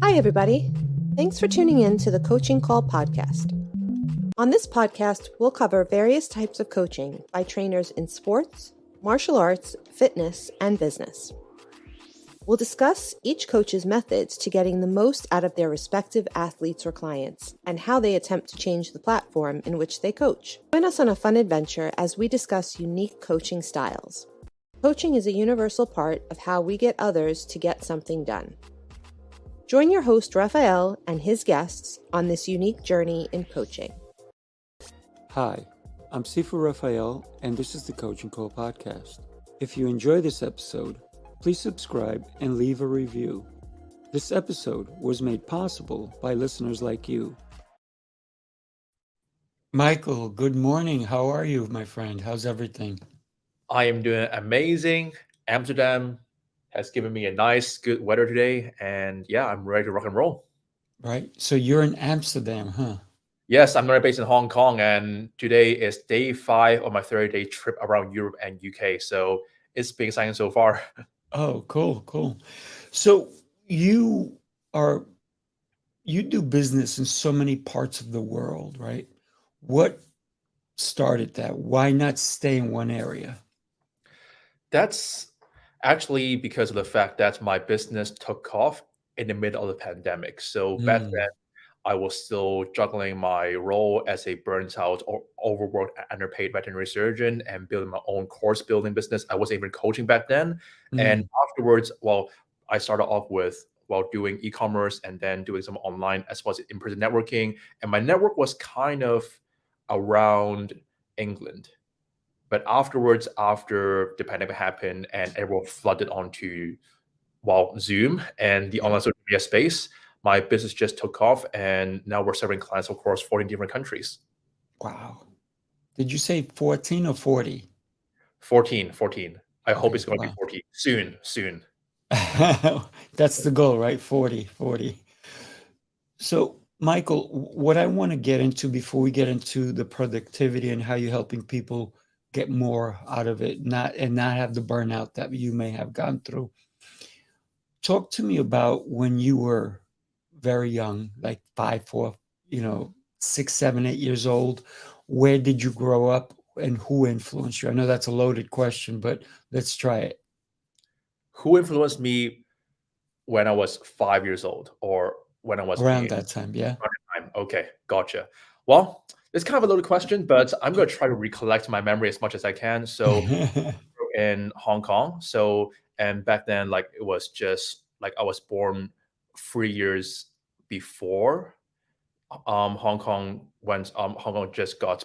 Hi, everybody. Thanks for tuning in to the Coaching Call podcast. On this podcast, we'll cover various types of coaching by trainers in sports, martial arts, fitness, and business. We'll discuss each coach's methods to getting the most out of their respective athletes or clients and how they attempt to change the platform in which they coach. Join us on a fun adventure as we discuss unique coaching styles. Coaching is a universal part of how we get others to get something done. Join your host, Raphael, and his guests on this unique journey in coaching. Hi, I'm Sifu Raphael, and this is the Coaching Call podcast. If you enjoy this episode, please subscribe and leave a review. This episode was made possible by listeners like you. Michael, good morning. How are you, my friend? How's everything? I am doing amazing. Amsterdam has given me a nice, good weather today, and yeah, I'm ready to rock and roll. Right. So you're in Amsterdam, huh? Yes, I'm not based in Hong Kong, and today is day 5 of my 30-day trip around Europe and UK. So it's been exciting so far. Oh, cool. So you do business in so many parts of the world, right? What started that? Why not stay in one area? That's actually because of the fact that my business took off in the middle of the pandemic. So back then, I was still juggling my role as a burnt out or overworked and underpaid veterinary surgeon and building my own course building business. I wasn't even coaching back then. And afterwards, I started off with doing e-commerce and then doing some online as well as in-person networking. And my network was kind of around England. But afterwards, after the pandemic happened and everyone flooded onto Zoom and the online social media space, my business just took off, and now we're serving clients across 14 different countries. Wow. Did you say 14 or 40? 14. I hope it's going to be 40 soon. That's the goal, right? 40. So, Michael, what I want to get into before we get into the productivity and how you're helping people get more out of it, not have the burnout that you may have gone through. Talk to me about when you were very young, like 5, 4, 6, 7, 8 years old. Where did you grow up and who influenced you? I know that's a loaded question, but let's try it. Who influenced me when I was 5 years old or when I was around that time? Yeah. Okay, gotcha. Well, it's kind of a loaded question, but I'm going to try to recollect my memory as much as I can. So in Hong Kong. And back then, it was just I was born 3 years before Hong Kong Hong Kong just got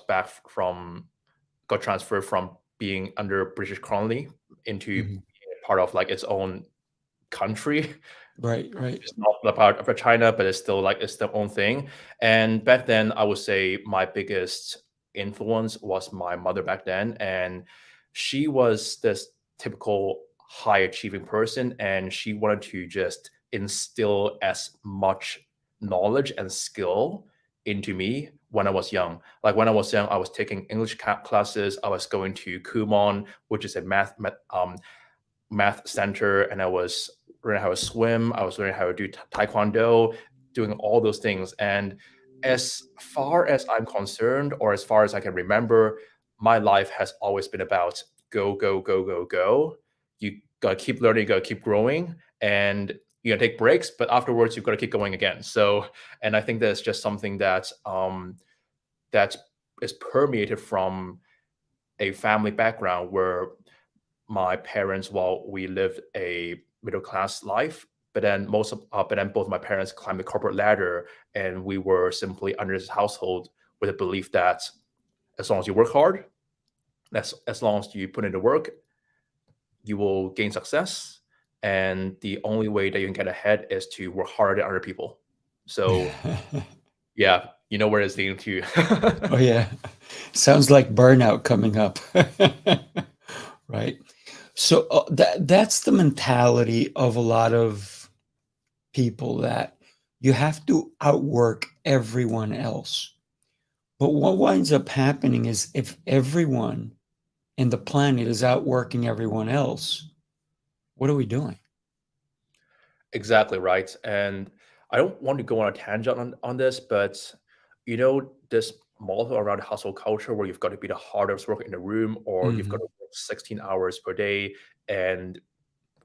transferred from being under British colony into being part of its own country. Right. It's not the part of China, but it's still it's their own thing. And back then, I would say my biggest influence was my mother back then, and she was this typical high achieving person, and she wanted to just instill as much knowledge and skill into me when I was young. When I was young, I was taking English classes. I was going to Kumon, which is a math center, and I was learning how to swim. I was learning how to do taekwondo, doing all those things. And as far as I'm concerned, or as far as I can remember, my life has always been about go. You gotta keep learning, you gotta keep growing, and you gotta take breaks, but afterwards you've got to keep going again. So, and I think that's just something that that is permeated from a family background where my parents, we lived a middle class life, but then both my parents climbed the corporate ladder, and we were simply under this household with a belief that as long as you work hard, as long as you put in the work, you will gain success, and the only way that you can get ahead is to work harder than other people. So, yeah, you know where it's leading to. Oh yeah, sounds like burnout coming up, right? So that's the mentality of a lot of people, that you have to outwork everyone else. But what winds up happening is if everyone and the planet is outworking everyone else, what are we doing? Exactly right. And I don't want to go on a tangent on this, but this model around hustle culture where you've got to be the hardest worker in the room, or you've got Hmm. to work 16 hours per day and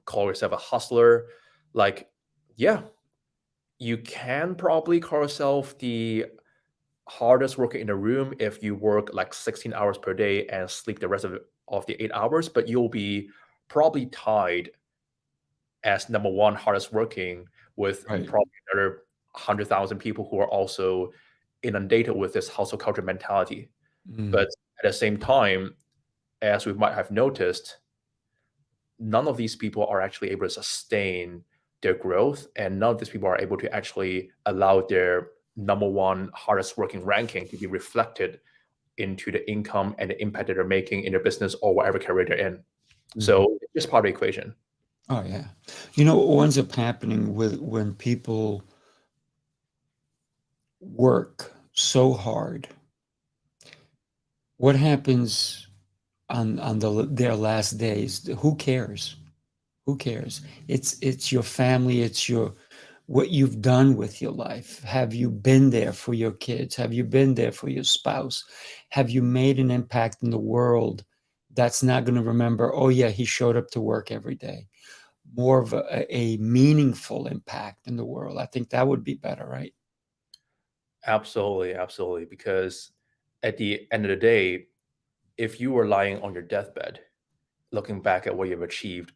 call yourself a hustler. Like, yeah, you can probably call yourself the hardest worker in the room if you work like 16 hours per day and sleep the rest of the 8 hours, but you'll be probably tied as number one hardest working with Right. probably another 100,000 people who are also inundated with this hustle culture mentality. But Mm. at the same time, as we might have noticed, none of these people are actually able to sustain their growth, and none of these people are able to actually allow their number one hardest working ranking to be reflected into the income and the impact that they're making in their business or whatever career they're in. Mhm. So it's just part of the equation. Oh yeah. You know what ends up happening with when people work so hard? What happens on their last days? Who cares? Who cares? It's your family, it's your what you've done with your life. Have you been there for your kids? Have you been there for your spouse? Have you made an impact in the world that's not going to remember, oh yeah, he showed up to work every day? More of a meaningful impact in the world. I think that would be better, right? Absolutely, absolutely. Because at the end of the day, if you were lying on your deathbed, looking back at what you've achieved,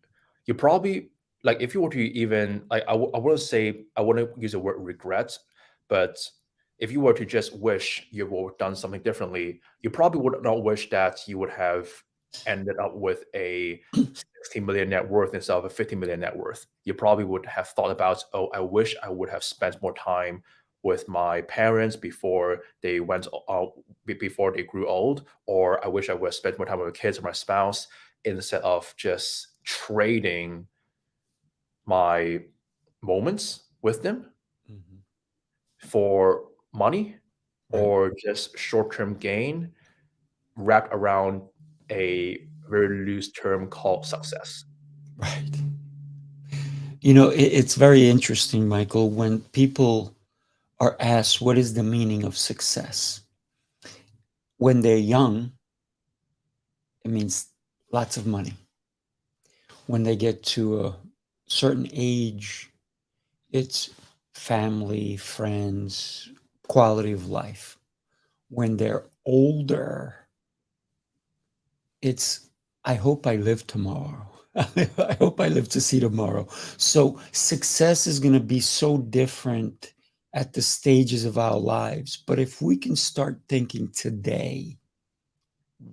you probably like if you were to even like I wouldn't say I wouldn't use the word regret, but if you were to just wish you would have done something differently, you probably would not wish that you would have ended up with a 60 million net worth instead of a 50 million net worth. You probably would have thought about, oh, I wish I would have spent more time with my parents before they went out, before they grew old, or I wish I would have spent more time with my kids or my spouse instead of just trading my moments with them Mhm. for money Right, or just short-term gain wrapped around a very loose term called success. right. You know, it's very interesting, Michael, when people are asked what is the meaning of success. When they're young, it means lots of money. When they get to a certain age, it's family, friends, quality of life. When they're older, it's I hope I live tomorrow. I hope I live to see tomorrow. So success is going to be so different at the stages of our lives. But if we can start thinking today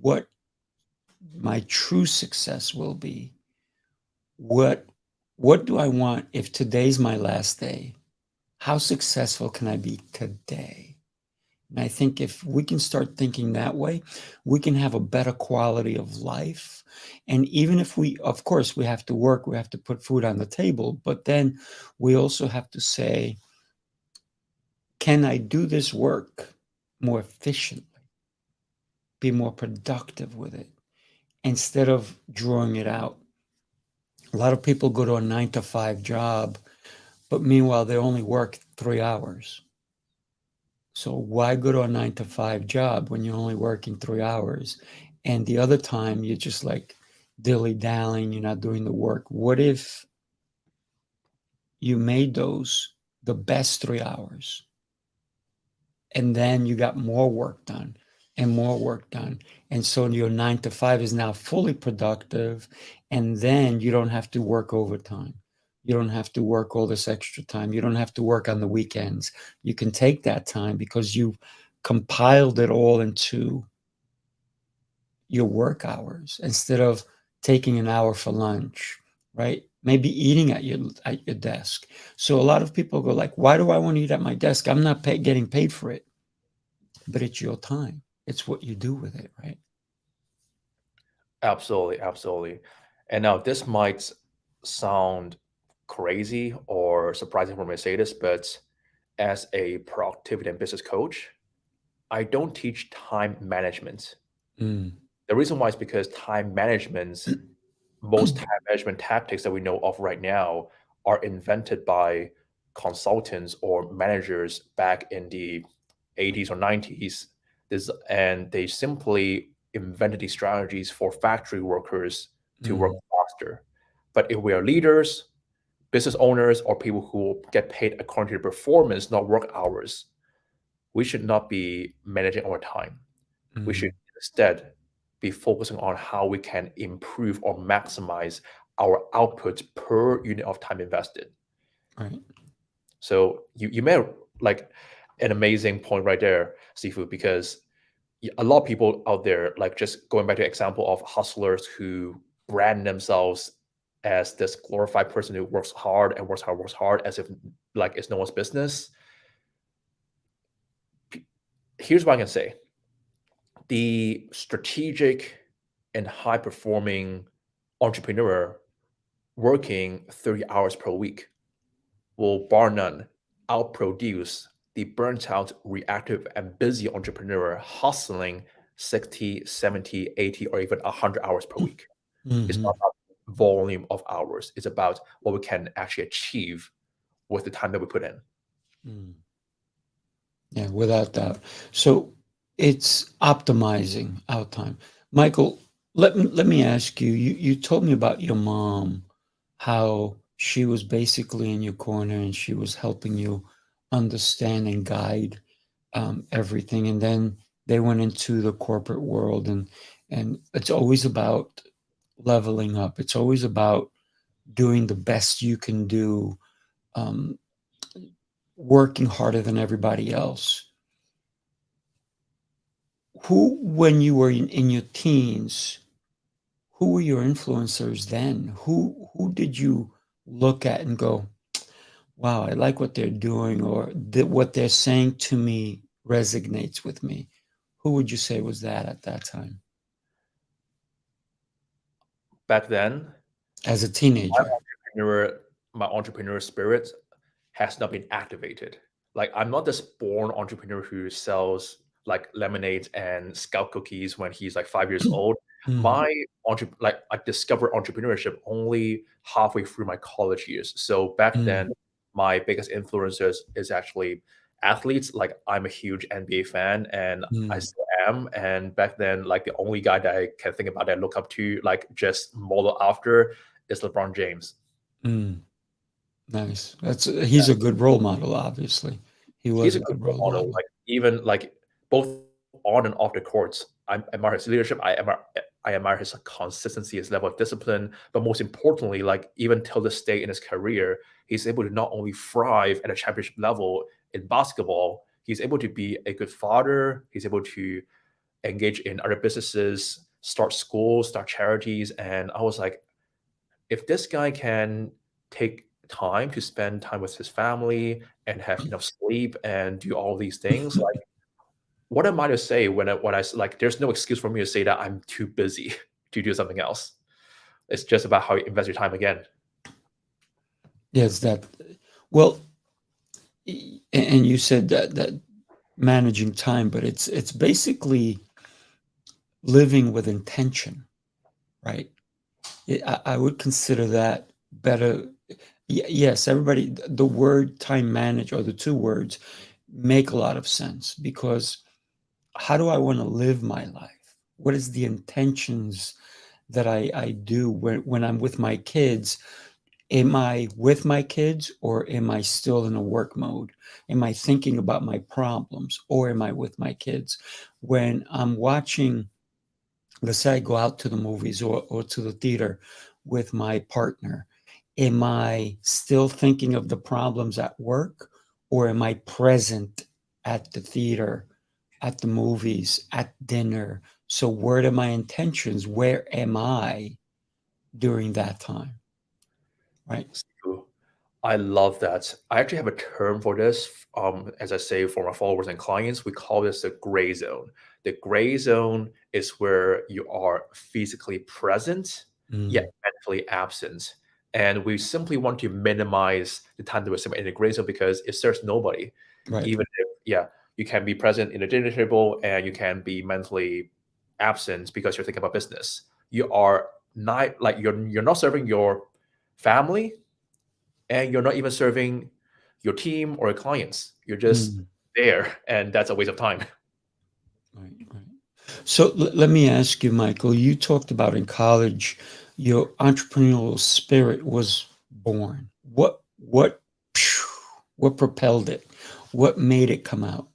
what my true success will be, what what do I want if today's my last day? How successful can I be today? And I think if we can start thinking that way, we can have a better quality of life. And even if we, of course, we have to work, we have to put food on the table, but then we also have to say, can I do this work more efficiently, be more productive with it, instead of drawing it out? A lot of people go to a 9 to 5 job, but meanwhile, they only work 3 hours. So why go to a 9 to 5 job when you're only working 3 hours? And the other time you're just like dilly dallying, you're not doing the work. What if you made those the best 3 hours? And then you got more work done and more work done. And so your 9 to 5 is now fully productive. And then you don't have to work overtime. You don't have to work all this extra time. You don't have to work on the weekends. You can take that time because you've compiled it all into your work hours instead of taking an hour for lunch, right? Maybe eating at your desk. So a lot of people go like, why do I want to eat at my desk? I'm not getting paid for it, but it's your time. It's what you do with it, right? Absolutely, absolutely. And now this might sound crazy or surprising for me to say this, but as a productivity and business coach, I don't teach time management. Mm. The reason why is because time management, most time management tactics that we know of right now are invented by consultants or managers back in the 80s or 90s. And they simply invented these strategies for factory workers to work Mm, faster. But if we are leaders, business owners, or people who get paid according to performance, not work hours, we should not be managing our time. We should mm, instead be focusing on how we can improve or maximize our output per unit of time invested. right. So you made like an amazing point right there, Seafood, because a lot of people out there, like just going back to the example of hustlers who brand themselves as this glorified person who works hard and works hard as if like it's no one's business. Here's what I can say. The strategic and high performing entrepreneur working 30 hours per week will bar none outproduce the burnt out, reactive, and busy entrepreneur hustling 60, 70, 80, or even 100 hours per week. It's Hmm. not about volume of hours. It's about what we can actually achieve with the time that we put in. Mm. Yeah, without doubt. So it's optimizing our time. Michael, let me ask you, you told me about your mom, how she was basically in your corner and she was helping you understand and guide everything. And then they went into the corporate world, and it's always about leveling up. It's always about doing the best you can do, um, working harder than everybody else. Who, when you were in your teens, who were your influencers then? Who did you look at and go, wow, I like what they're doing, or what they're saying to me resonates with me? Who would you say was that at that time Back then, as a my teenager? entrepreneur, my entrepreneur spirit has not been activated. Like I'm not this born entrepreneur who sells like lemonade and scout cookies when he's like 5 years old. Mm, My like I discovered entrepreneurship only halfway through my college years. So back then, mm, my biggest influencers is actually athletes. Like I'm a huge NBA fan, and I mm, still am. And back then, like the only guy that I can think about that I look up to, like just model after, is LeBron James. mm. Nice. He's a good role model, obviously. He was He's a a good good role role model. model. Like even like both on and off the courts, I admire his leadership. I admire his consistency, his level of discipline. But most importantly, like even till this day in his career, he's able to not only thrive at a championship level in basketball, he's able to be a good father. He's able to engage in other businesses, start schools, start charities. And I was like, if this guy can take time to spend time with his family and have enough sleep and do all these things, like what am I to say like there's no excuse for me to say that I'm too busy to do something else. It's just about how you invest your time again. Yes, that. Well, and you said that managing time, but it's basically living with intention, right? I would consider that better. Yes, everybody, the word time manage, or the two words, make a lot of sense, because how do I want to live my life? What is the intentions that I do when I'm with my kids? Am I with my kids, or am I still in a work mode? Am I thinking about my problems, or am I with my kids? When I'm watching, let's say I go out to the movies, or to the theater with my partner, am I still thinking of the problems at work, or am I present at the theater, at the movies, at dinner? So, where are my intentions? Where am I during that time? Right? So I love that. I actually have a term for this. As I say for my followers and clients, we call this the gray zone. The gray zone is where you are physically present yet Mm, mentally absent. And we simply want to minimize the time that we're spending in the gray zone because it serves nobody. right. Even if, yeah, you can be present in the dinner table and you can be mentally absent because you're thinking about business. You are not like you're not serving your family, and you're not even serving your team or your clients. You're just Mm. there, and that's a waste of time. Right, right. So let me ask you, Michael, you talked about in college, your entrepreneurial spirit was born. What propelled it? What made it come out?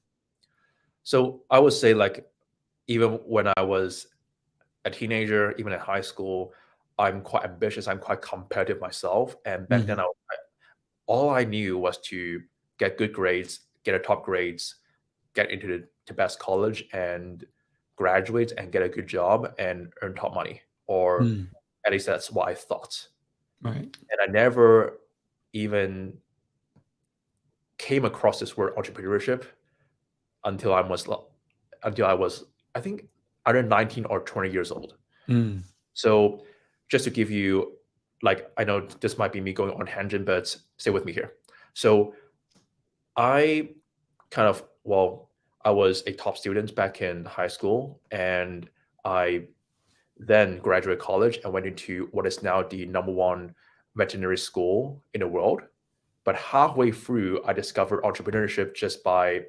So I would say, like, even when I was a teenager, even in high school, I'm quite ambitious. I'm quite competitive myself. And back then, Mhm. all I knew was to get good grades, get a top grades, get into the best college, and graduate and get a good job and earn top money. Or Mm. at least that's what I thought. Right. And I never even came across this word entrepreneurship until I was, I think, either 19 or 20 years old. Mm. So just to give you, like, I know this might be me going on tangent, but stay with me here. So I kind of, well, I was a top student back in high school, and I then graduated college and went into what is now the number one veterinary school in the world. But halfway through, I discovered entrepreneurship just by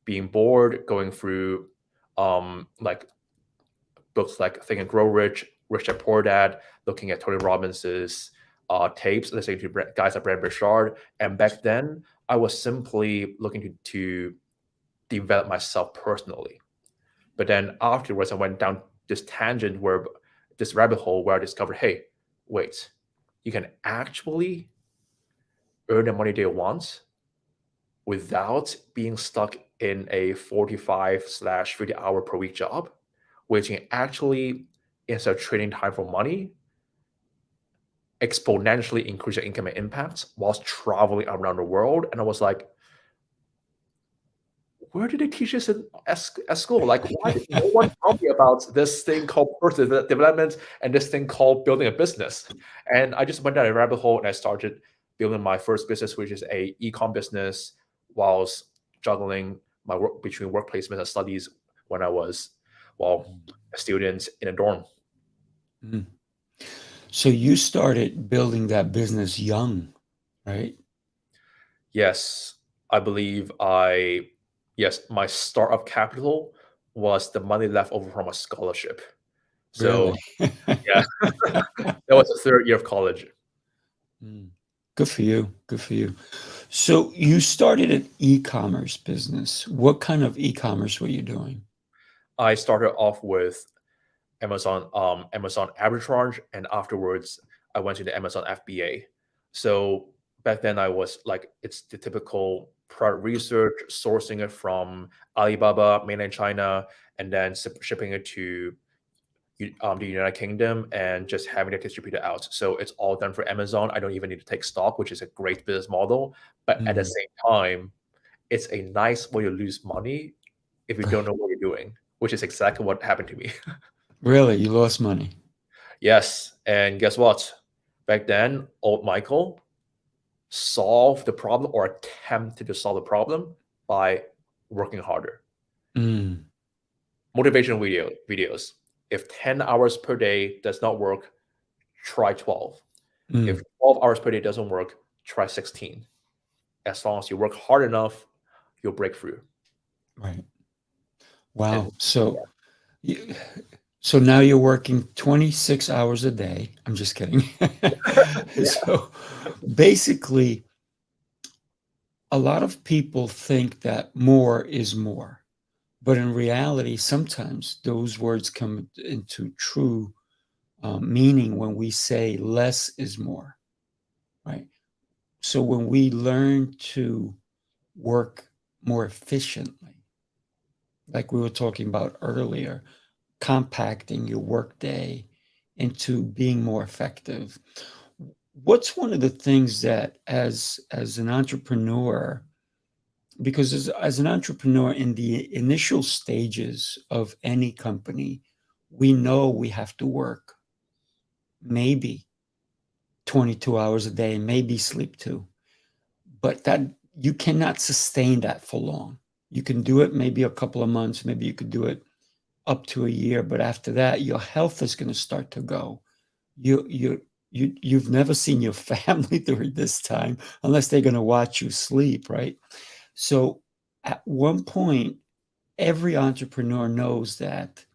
being bored, going through like books like Think and Grow Rich, Rich Dad Poor Dad, looking at Tony Robbins's tapes, listening to guys like Brad Burchard. And back then, I was simply looking to develop myself personally. But then afterwards, I went down this tangent where this rabbit hole where I discovered, hey, wait, you can actually earn the money they want without being stuck in a 45/50 hour per week job, which can actually, instead of trading time for money, exponentially increase your income and impact whilst traveling around the world. And I was like, where did they teach this at school? Like, why did no one tell me about this thing called personal development and this thing called building a business? And I just went down a rabbit hole and I started building my first business, which is a e-com business, whilst juggling my work between work placement and studies when I was, well, a student in a dorm. Mm. So you started building that business young, right? Yes, I believe yes, my startup capital was the money left over from a scholarship. Really? So yeah, that was the third year of college. Mm. Good for you. Good for you. So you started an e-commerce business. What kind of e-commerce were you doing? I started off with Amazon arbitrage, and afterwards I went to the Amazon FBA. So back then I was like, it's the typical product research, sourcing it from Alibaba, mainland China, and then shipping it to the United Kingdom and just having it distributed out. So it's all done for Amazon. I don't even need to take stock, which is a great business model. But at the Mm. same time, it's a nice way to lose money if you don't know what you're doing, which is exactly what happened to me. Really? You lost money? Yes. And guess what? Back then, old Michael solved the problem or attempted to solve the problem by working harder. Mm. Motivational videos. If 10 hours per day does not work, try 12. If Mm. 12 hours per day doesn't work, try 16. As long as you work hard enough, you'll break through. Right. And Wow. You, so now you're working 26 hours a day. I'm just kidding. yeah, So basically, a lot of people think that more is more. But in reality, sometimes those words come into true meaning when we say less is more, right? So when we learn to work more efficiently, like we were talking about earlier, compacting your workday into being more effective. What's one of the things that as an entrepreneur, because as an entrepreneur in the initial stages of any company, we know we have to work maybe 22 hours a day, maybe sleep too, but that you cannot sustain that for long. You can do it maybe a couple of months, maybe you could do it up to a year, but after that, your health is going to start to go. You've never seen your family during this time unless they're going to watch you sleep, right? So at one point, every entrepreneur knows that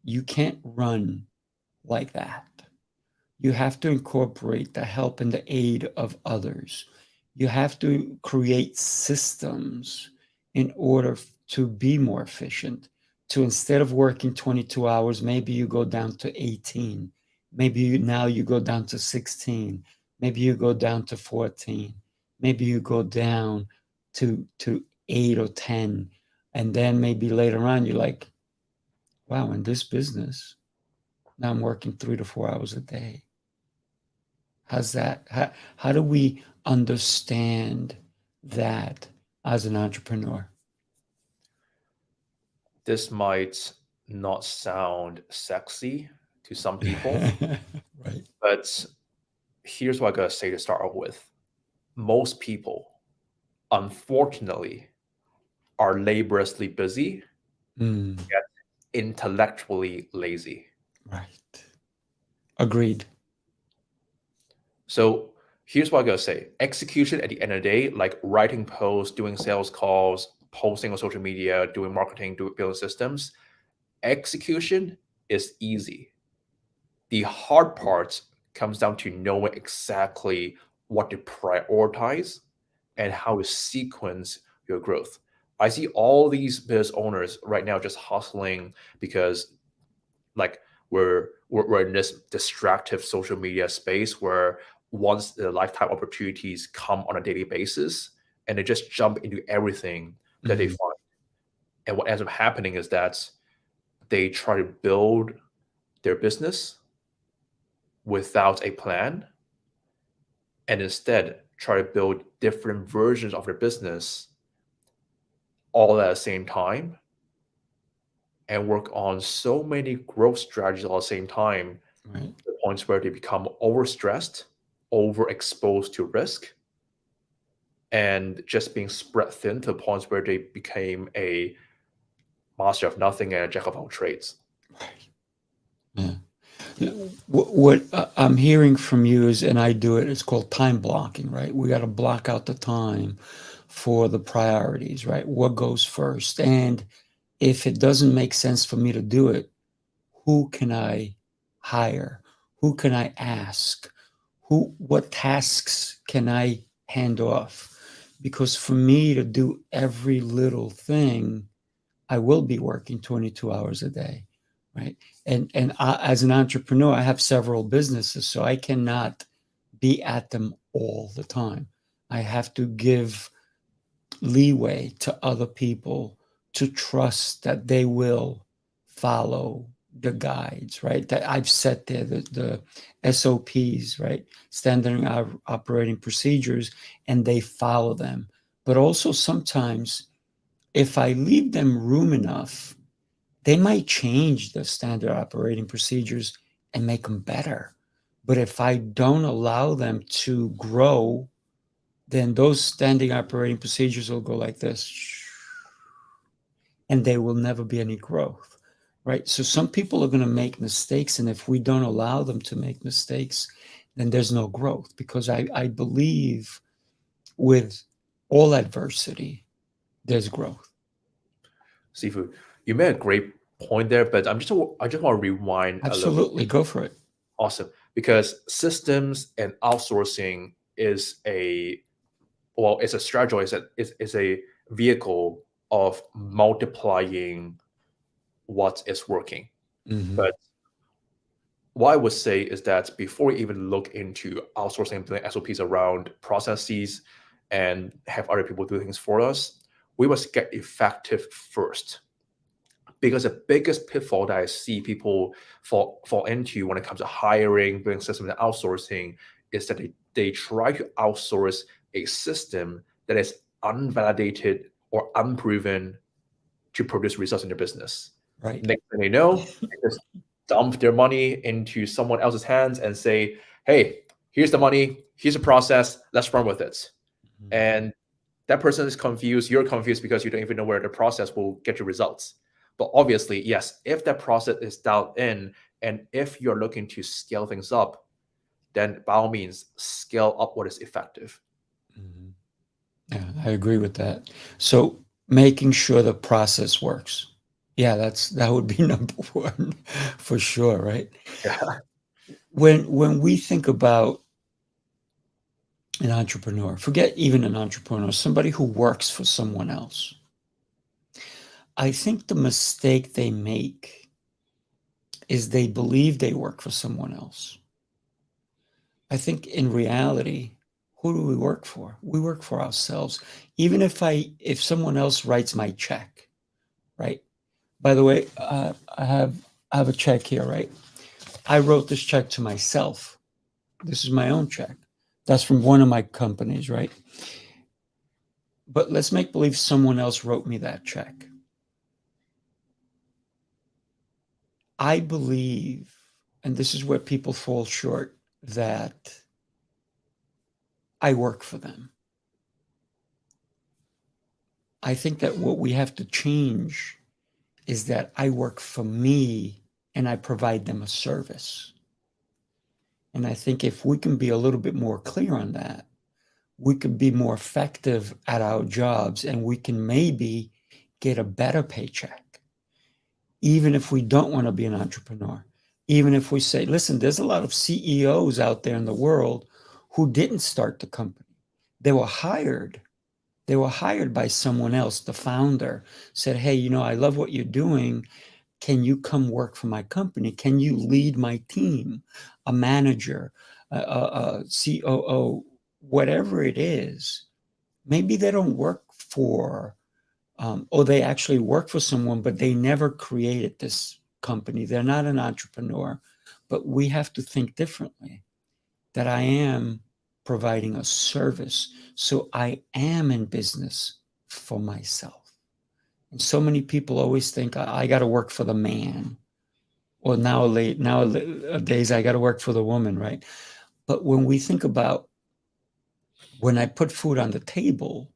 you can't run like that. You have to incorporate the help and the aid of others. You have to create systems in order to be more efficient. To instead of working 22 hours, maybe you go down to 18. Maybe now you go down to 16. Maybe you go down to 14. Maybe you go down to 8 or 10. And then maybe later on, you're like, wow, in this business, now I'm working 3 to 4 hours a day. How's that? How do we understand that as an entrepreneur? This might not sound sexy to some people, Right. but here's what I gotta say to start off with. Most people, unfortunately, are laboriously busy, Mm, yet intellectually lazy. right. Agreed. So here's what I gotta say. Execution at the end of the day, like writing posts, doing sales calls, posting on social media, doing marketing, building systems, execution is easy. The hard part comes down to knowing exactly what to prioritize and how to sequence your growth. I see all these business owners right now just hustling because like we're in this distractive social media space where once the lifetime opportunities come on a daily basis and they just jump into everything that they Mhm. find. And what ends up happening is that they try to build their business without a plan and instead try to build different versions of their business all at the same time and work on so many growth strategies all at the same time, Right. the points where they become overstressed, overexposed to risk, and just being spread thin to the points where they became a master of nothing and a jack of all trades. Right. Yeah. What I'm hearing from you is, and I do it, it's called time blocking, right? We got to block out the time for the priorities, right? What goes first? And if it doesn't make sense for me to do it, who can I hire? Who can I ask? What tasks can I hand off? Because for me to do every little thing, I will be working 22 hours a day, right? And as an entrepreneur, I have several businesses, so I cannot be at them all the time. I have to give leeway to other people to trust that they will follow the guides, right? That I've set there, the SOPs, right? Standard operating procedures, and they follow them. But also sometimes, if I leave them room enough, they might change the standard operating procedures and make them better. But if I don't allow them to grow, then those standing operating procedures will go like this, and there will never be any growth, right? So some people are going to make mistakes, and if we don't allow them to make mistakes, then there's no growth, because I believe with all adversity, there's growth. Seafood, you made a great point there, but I just want to rewind a little bit. Absolutely, go for it. Awesome. Because systems and outsourcing is it's a strategy, it's a vehicle of multiplying what is working. Mhm. But what I would say is that before we even look into outsourcing and building SOPs around processes and have other people do things for us, we must get effective first. Because the biggest pitfall that I see people fall into when it comes to hiring, building systems, and outsourcing is that they try to outsource a system that is unvalidated or unproven to produce results in their business. Right. Next thing they know, they just dump their money into someone else's hands and say, hey, here's the money, here's the process, let's run with it. Mhm. And that person is confused, you're confused because you don't even know where the process will get you results. But obviously, yes, if that process is dialed in, and if you're looking to scale things up, then by all means, scale up what is effective. Mhm. Yeah, I agree with that. So making sure the process works. Yeah, that would be number one for sure, right? Yeah. When we think about an entrepreneur, forget even an entrepreneur, somebody who works for someone else. I think the mistake they make is they believe they work for someone else. I think in reality, who do we work for? We work for ourselves. Even if someone else writes my check, right? By the way, I have a check here, right? I wrote this check to myself. This is my own check. That's from one of my companies, right? But let's make believe someone else wrote me that check. I believe, and this is where people fall short, that I work for them. I think that what we have to change is that I work for me and I provide them a service. And I think if we can be a little bit more clear on that, we could be more effective at our jobs and we can maybe get a better paycheck, even if we don't want to be an entrepreneur. Even if we say, listen, there's a lot of CEOs out there in the world who didn't start the company. They were hired. They were hired by someone else. The founder said, hey, I love what you're doing. Can you come work for my company? Can you lead my team? A manager, a COO, whatever it is. Maybe they don't work for, or they actually work for someone, but they never created this company. They're not an entrepreneur, but we have to think differently that I am providing a service. So I am in business for myself. And so many people always think I got to work for the man, or nowadays I got to work for the woman, right? But when we think about when I put food on the table,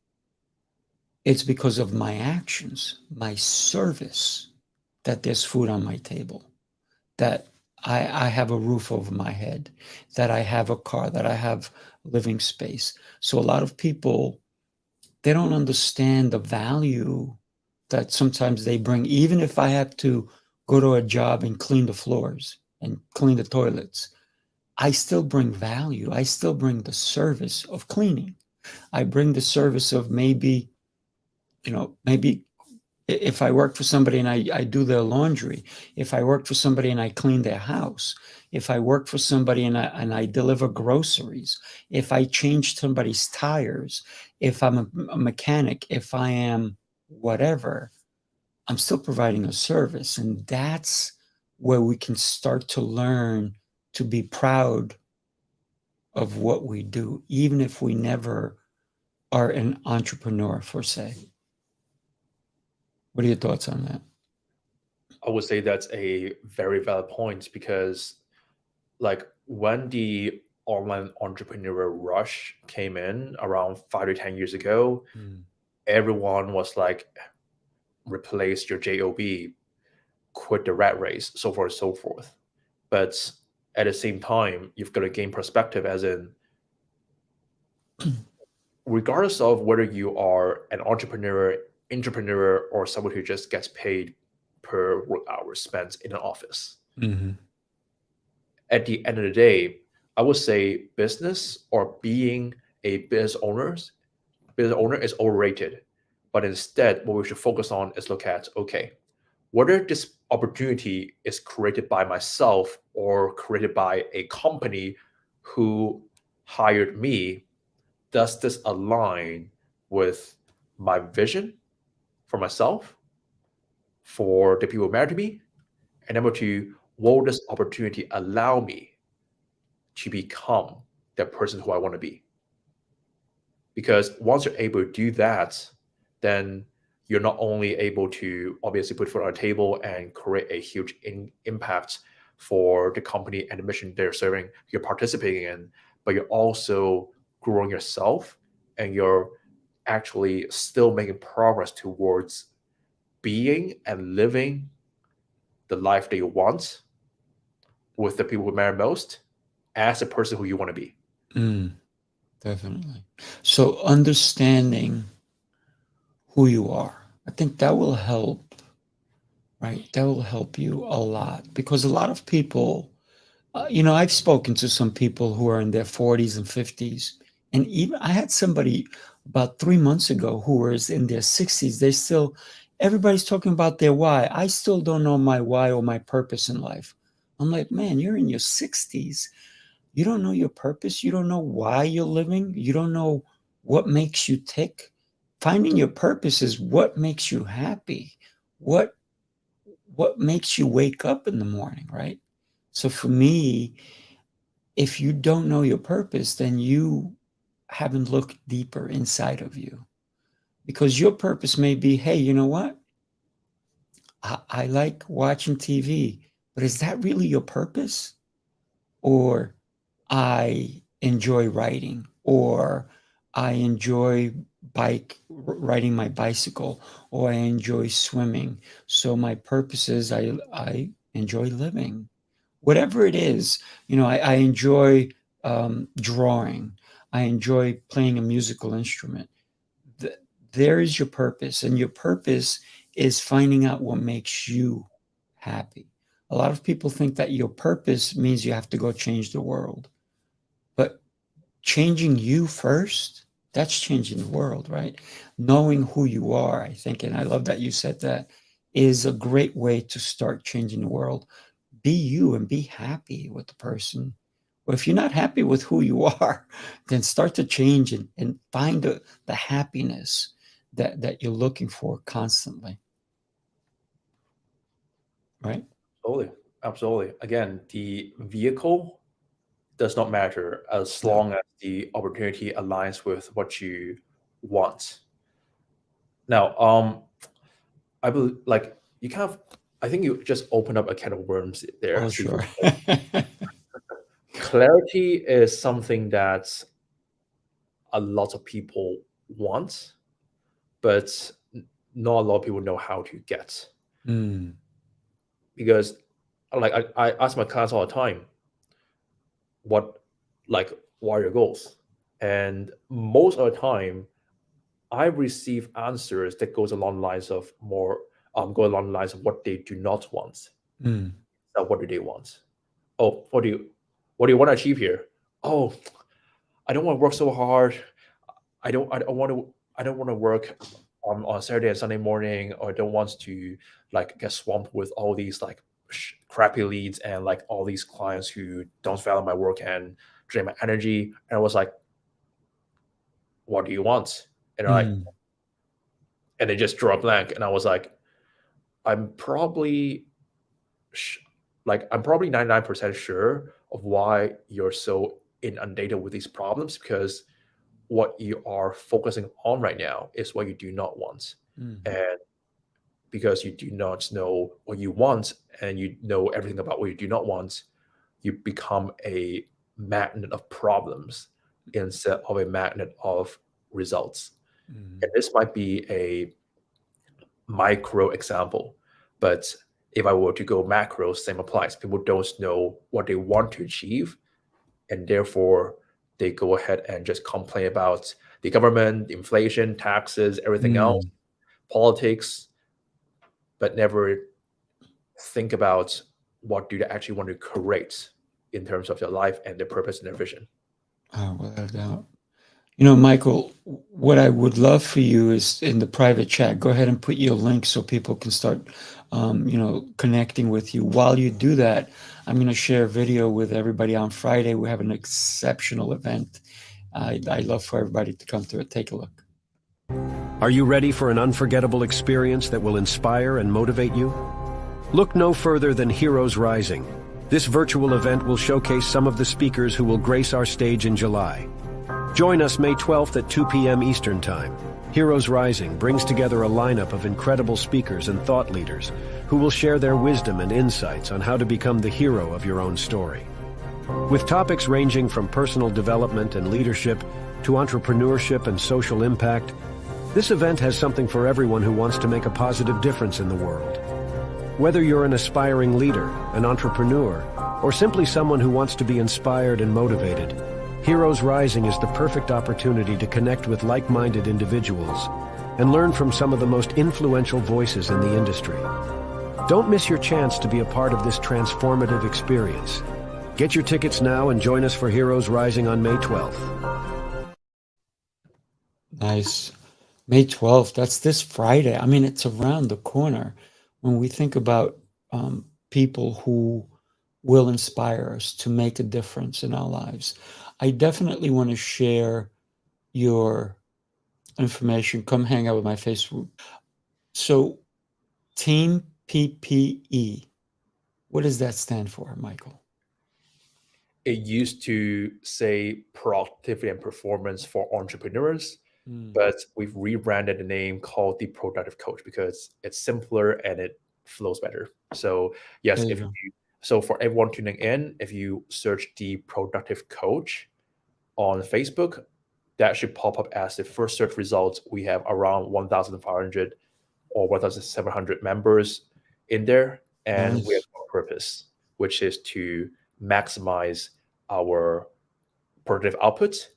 it's because of my actions, my service, that there's food on my table, that I have a roof over my head, that I have a car, that I have living space. So a lot of people, they don't understand the value that sometimes they bring. Even if I have to go to a job and clean the floors and clean the toilets, I still bring value. I still bring the service of cleaning. I bring the service of maybe if I work for somebody and I do their laundry, if I work for somebody and I clean their house, if I work for somebody and I deliver groceries, if I change somebody's tires, if I'm a mechanic, if I am whatever, I'm still providing a service. And that's where we can start to learn to be proud of what we do, even if we never are an entrepreneur, per se. What are your thoughts on that? I would say that's a very valid point because, like, when the online entrepreneurial rush came in around 5 to 10 years ago, everyone was like, replace your job, quit the rat race, so forth and so forth. But at the same time, you've got to gain perspective, as in, regardless of whether you are an entrepreneur, or someone who just gets paid per work hour spent in an office, Mm-hmm. at the end of the day, I would say business, or being a business owner is overrated. But instead, what we should focus on is look at, okay, whether this opportunity is created by myself or created by a company who hired me, does this align with my vision for myself, for the people who matter to me? And number two, will this opportunity allow me to become the person who I want to be? Because once you're able to do that, then you're not only able to obviously put food on the table and create a huge impact for the company and the mission they're serving, you're participating in, but you're also growing yourself, and you're actually still making progress towards being and living the life that you want with the people who matter most as the person who you want to be. Definitely. So understanding who you are, I think that will help, right? That will help you a lot, because a lot of people, I've spoken to some people who are in their 40s and 50s, and even I had somebody about 3 months ago who was in their 60s. Everybody's talking about their why. I still don't know my why or my purpose in life. I'm like, man, you're in your 60s. You don't know your purpose. You don't know why you're living. You don't know what makes you tick. Finding your purpose is what makes you happy. What makes you wake up in the morning, right? So for me, if you don't know your purpose, then you haven't looked deeper inside of you. Because your purpose may be, hey, you know what? I like watching TV, but is that really your purpose? Or I enjoy writing, or I enjoy riding my bicycle, or I enjoy swimming. So my purpose is I enjoy living. Whatever it is, I enjoy drawing. I enjoy playing a musical instrument. There is your purpose, and your purpose is finding out what makes you happy. A lot of people think that your purpose means you have to go change the world. But changing you first, that's changing the world, right? Knowing who you are, I think, and I love that you said that, is a great way to start changing the world. Be you and be happy with the person. Or if you're not happy with who you are, then start to change and find the happiness that you're looking for constantly. Right? Absolutely. Absolutely. Again, the vehicle does not matter as long as the opportunity aligns with what you want. Now, I believe, like, you kind of, I think you just opened up a can of worms there. Oh, Stephen. sure. Clarity is something that a lot of people want, but not a lot of people know how to get. Because, like, I ask my clients all the time, what are your goals? And most of the time, I receive answers that goes along the lines of what they do not want. So what do they want? Oh, what do you want to achieve here? Oh, I don't want to work so hard. I don't want to work on Saturday and Sunday morning, or I don't want to like get swamped with all these like crappy leads and like all these clients who don't value my work and drain my energy. And I was like, what do you want? And they're like, and they just draw a blank. And I was like, I'm probably 99% sure of why you're so inundated with these problems, because what you are focusing on right now is what you do not want. And because you do not know what you want and you know everything about what you do not want, you become a magnet of problems instead of a magnet of results. And this might be a micro example, but if I were to go macro, same applies. People don't know what they want to achieve, and therefore they go ahead and just complain about the government, inflation, taxes, everything else, politics, but never think about what do they actually want to create in terms of their life and their purpose and their vision. Oh, without a doubt. Michael, what I would love for you is in the private chat, go ahead and put your link so people can start, connecting with you. While you do that, I'm going to share a video with everybody on Friday. We have an exceptional event. I'd love for everybody to come to it. Take a look. Are you ready for an unforgettable experience that will inspire and motivate you? Look no further than Heroes Rising. This virtual event will showcase some of the speakers who will grace our stage in July. Join us May 12th at 2 p.m. Eastern Time. Heroes Rising brings together a lineup of incredible speakers and thought leaders who will share their wisdom and insights on how to become the hero of your own story. With topics ranging from personal development and leadership to entrepreneurship and social impact, This event has something for everyone who wants to make a positive difference in the world. Whether you're an aspiring leader, an entrepreneur, or simply someone who wants to be inspired and motivated, Heroes Rising is the perfect opportunity to connect with like-minded individuals and learn from some of the most influential voices in the industry. Don't miss your chance to be a part of this transformative experience. Get your tickets now and join us for Heroes Rising on May 12th. Nice. May 12th, that's this Friday. I mean, it's around the corner. When we think about people who will inspire us to make a difference in our lives, I definitely want to share your information. Come hang out with my Facebook. So, Team PPE, what does that stand for, Michael? It used to say productivity and performance for entrepreneurs, but we've rebranded the name called the Productive Coach because it's simpler and it flows better. So yes, There you go. so for everyone tuning in, if you search the Productive Coach on Facebook, that should pop up as the first search results. We have around 1,500 or 1,700 members in there, and we have Nice. a purpose, which is to maximize our productive output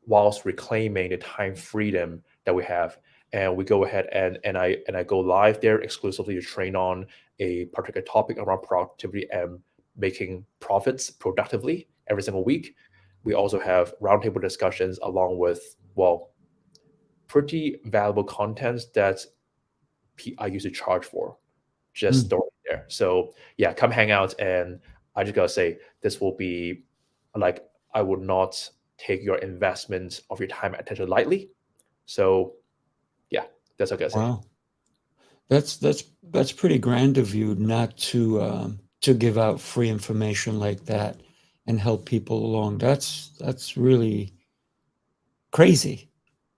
whilst reclaiming the time freedom that we have. And we go ahead and I go live there exclusively to train on a particular topic around productivity and making profits productively every single week. We also have roundtable discussions along with, well, pretty valuable content that I usually charge for, just throwing it there. So yeah, come hang out. And I just gotta say, this will be like, I would not take your investment of your time and attention lightly. So yeah, that's what I gotta say. Wow. That's pretty grand of you not to give out free information like that and help people along. That's really crazy,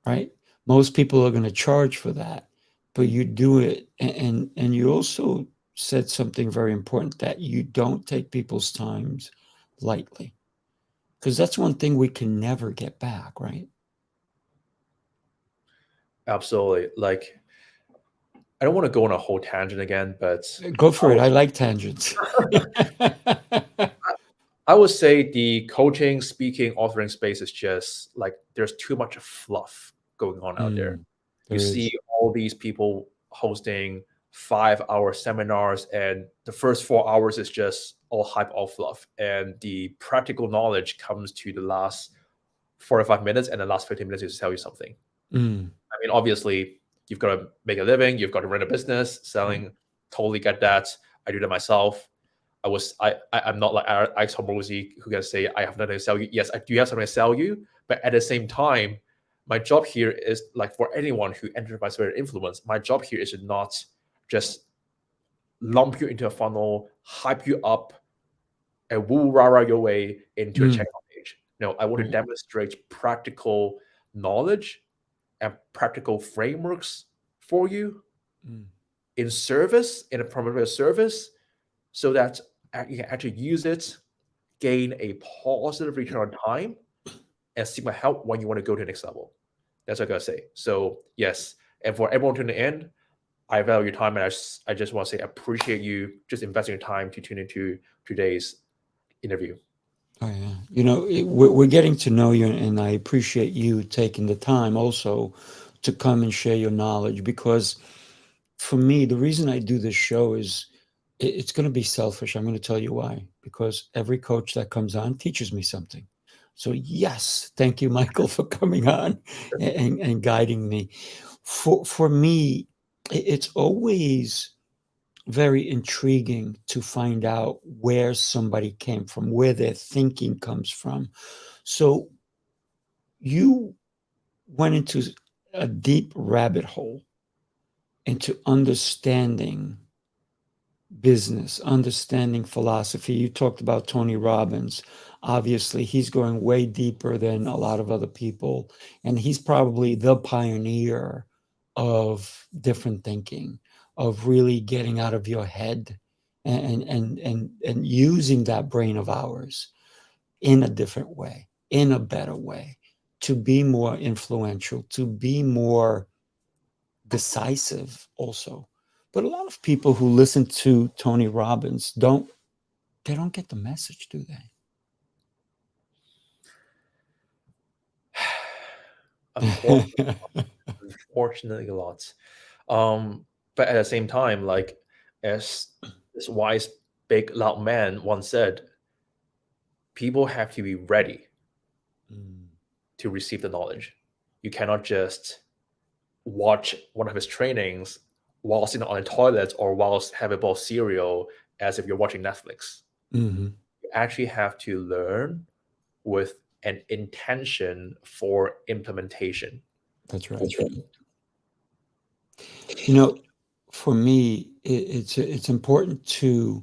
right? Most people are going to charge for that, but you do it, and you also said something very important, that you don't take people's times lightly, because that's one thing we can never get back, right? Absolutely. Like, I don't want to go on a whole tangent again, but Go for it. I like tangents. I would say the coaching, speaking, authoring space is just like there's too much fluff going on out there. There You is. see all these people hosting 5-hour seminars, and the first 4 hours is just all hype, all fluff. And the practical knowledge comes to the last 45 minutes, and the last 15 minutes is to tell you something. I mean, obviously, you've got to make a living, you've got to run a business, selling, totally get that. I do that myself. I'm not like Alex Hormozy who can say I have nothing to sell you. Yes, I do have something to sell you, but at the same time, my job here is like for anyone who enters my sphere of influence, my job here is to not just lump you into a funnel, hype you up, and woo rah your way into a checkout page. No, I want to demonstrate practical knowledge and practical frameworks for you in service, in a primary service, so that you can actually use it, gain a positive return on time, and seek my help when you want to go to the next level. That's what I gotta say. So yes, and for everyone tuning in, I value your time, and I just want to say I appreciate you just investing your time to tune into today's interview. Oh yeah, you know, we're getting to know you, and I appreciate you taking the time also to come and share your knowledge, because for me, the reason I do this show is it's going to be selfish. I'm going to tell you why. Because every coach that comes on teaches me something. So yes, thank you, Michael, for coming on and guiding me. For me, it's always very intriguing to find out where somebody came from, where their thinking comes from. So you went into a deep rabbit hole into understanding business, understanding philosophy. You talked about Tony Robbins. Obviously, he's going way deeper than a lot of other people, and he's probably the pioneer of different thinking, of really getting out of your head and using that brain of ours in a different way, in a better way, to be more influential, to be more decisive also. But a lot of people who listen to Tony Robbins don't get the message, do they? Unfortunately, a lot. But at the same time, like as this wise, big, loud man once said, people have to be ready to receive the knowledge. You cannot just watch one of his trainings while sitting on the toilet or whilst have a bowl of cereal as if you're watching Netflix. Mm-hmm. You actually have to learn with an intention for implementation. That's right. You know, for me, it's important to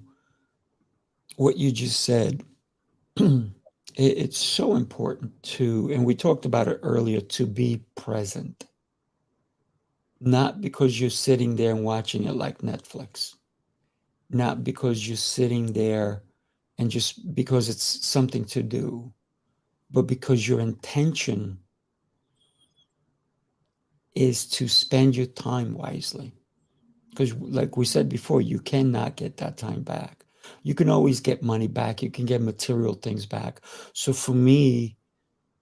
what you just said. It's so important to, and we talked about it earlier, to be present. Not because you're sitting there and watching it like Netflix. Not because you're sitting there and just because it's something to do, but because your intention is to spend your time wisely. Because like we said before, you cannot get that time back. You can always get money back. You can get material things back. So for me,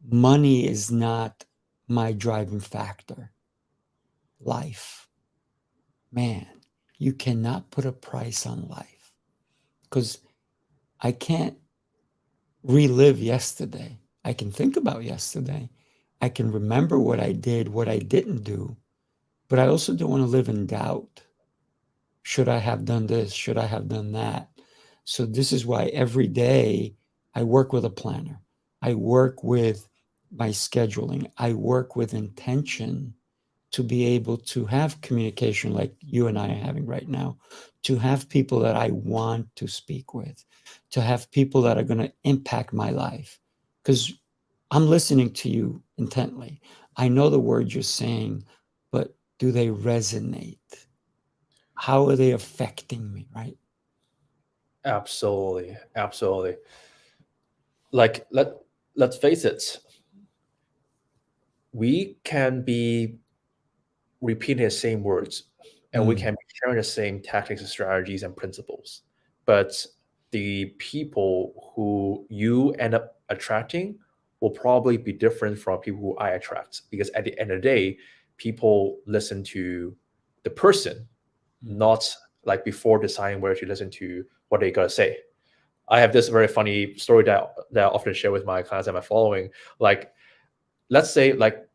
money is not my driving factor. Life. Man, you cannot put a price on life because I can't relive yesterday. I can think about yesterday. I can remember what I did, what I didn't do, but I also don't want to live in doubt. Should I have done this? Should I have done that? So this is why every day I work with a planner. I work with my scheduling. I work with intention to be able to have communication like you and I are having right now, to have people that I want to speak with, to have people that are going to impact my life. Because I'm listening to you intently. I know the words you're saying, but do they resonate? How are they affecting me, right? Absolutely. Like let's face it, we can be repeating the same words and we can be sharing the same tactics and strategies and principles, but the people who you end up attracting will probably be different from people who I attract, because at the end of the day, people listen to the person, not like before deciding whether to listen to what they gotta say. I have this very funny story that I often share with my clients and my following. Like, let's say, like,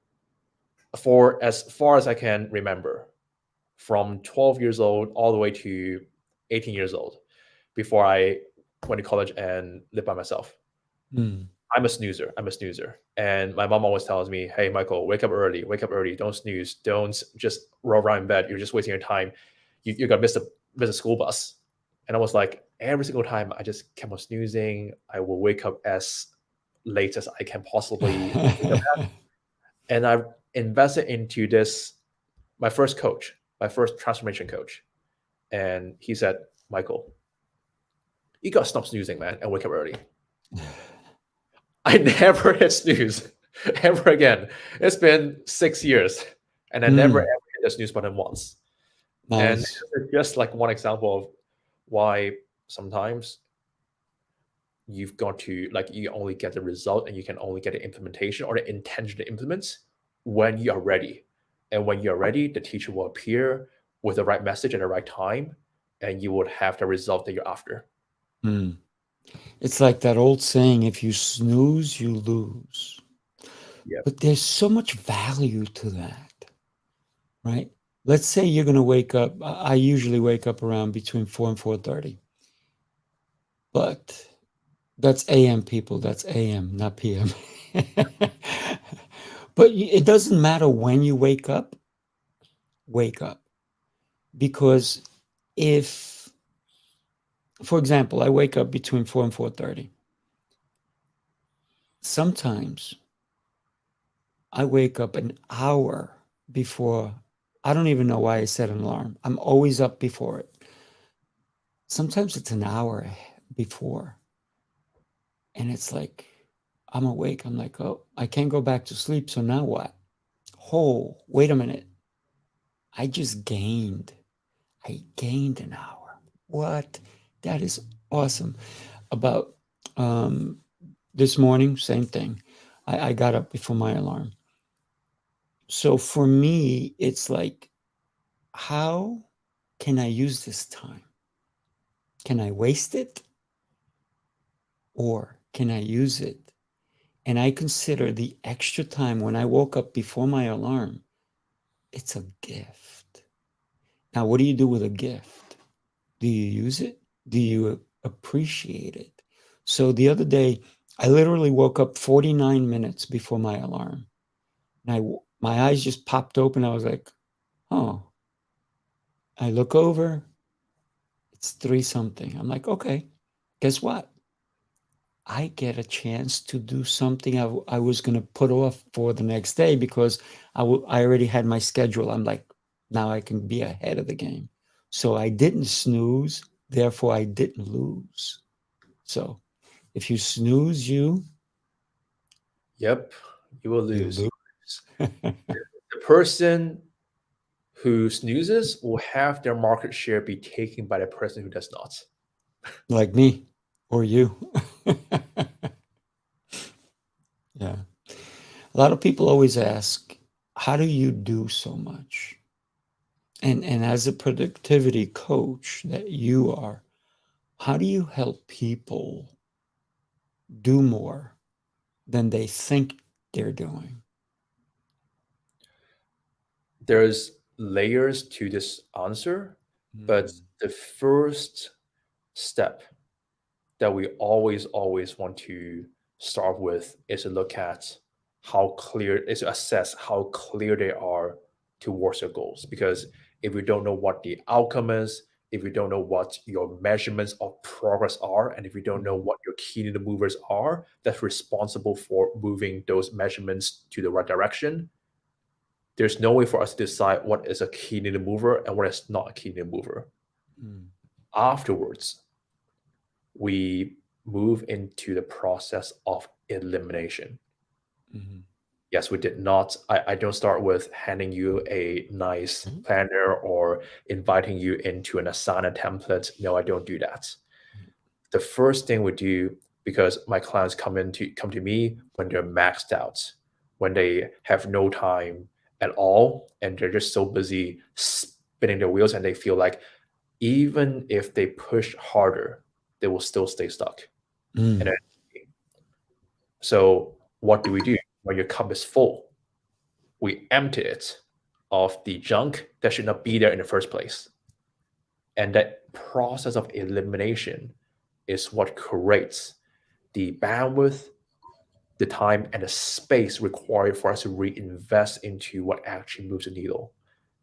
for as far as I can remember, from 12 years old all the way to 18 years old, before I went to college and lived by myself, I'm a snoozer. And my mom always tells me, hey, Michael, wake up early. Don't snooze. Don't just roll around in bed. You're just wasting your time. You're going to miss a school bus. And I was like, every single time I just kept on snoozing. I will wake up as late as I can possibly wake up at. And I invested into this, my first transformation coach. And he said, Michael, you got to stop snoozing, man, and wake up early. I never hit snooze ever again. It's been 6 years, and I never ever hit the snooze button once. And Nice. it's just like one example of why sometimes you've got to, like, you only get the result and you can only get the implementation or the intention to implement when you are ready. And when you're ready, the teacher will appear with the right message at the right time, and you would have the result that you're after. It's like that old saying, if you snooze, you lose. Yep. But there's so much value to that, right? Let's say you're going to wake up. I usually wake up around between 4 and 4:30. But that's AM, people. That's AM, not PM. But it doesn't matter when you wake up. Because if, for example, I wake up between 4 and 4:30. Sometimes I wake up an hour before. I don't even know why I set an alarm. I'm always up before it. Sometimes it's an hour before. And it's like, I'm awake. I'm like, oh, I can't go back to sleep. So now what? Oh, wait a minute. I just gained. I gained an hour. What? That is awesome. About this morning, same thing. I got up before my alarm. So for me, it's like, how can I use this time? Can I waste it? Or can I use it? And I consider the extra time when I woke up before my alarm, it's a gift. Now, what do you do with a gift? Do you use it? Do you appreciate it? So the other day, I literally woke up 49 minutes before my alarm. And my eyes just popped open. I was like, oh. I look over, it's 3 something. I'm like, okay, guess what? I get a chance to do something I was going to put off for the next day because I already had my schedule. I'm like, now I can be ahead of the game. So I didn't snooze, therefore I didn't lose. So if you snooze, Yep, you will you lose. lose. The person who snoozes will have their market share be taken by the person who does not. Like me or you. Yeah. A lot of people always ask, how do you do so much? And as a productivity coach that you are, how do you help people do more than they think they're doing? There's layers to this answer, but the first step that we always want to start with is to look at is to assess how clear they are towards their goals. Because if we don't know what the outcome is, if we don't know what your measurements of progress are, and if we don't know what your key needle movers are that's responsible for moving those measurements to the right direction, there's no way for us to decide what is a key needle mover and what is not a key needle mover. Afterwards, we move into the process of elimination. Yes, we did not. I don't start with handing you a nice planner or inviting you into an Asana template. No, I don't do that. The first thing we do, because my clients come to me when they're maxed out, when they have no time at all, and they're just so busy spinning their wheels, and they feel like even if they push harder, they will still stay stuck. And so what do we do when your cup is full? We empty it of the junk that should not be there in the first place. And that process of elimination is what creates the bandwidth, the time, and the space required for us to reinvest into what actually moves the needle.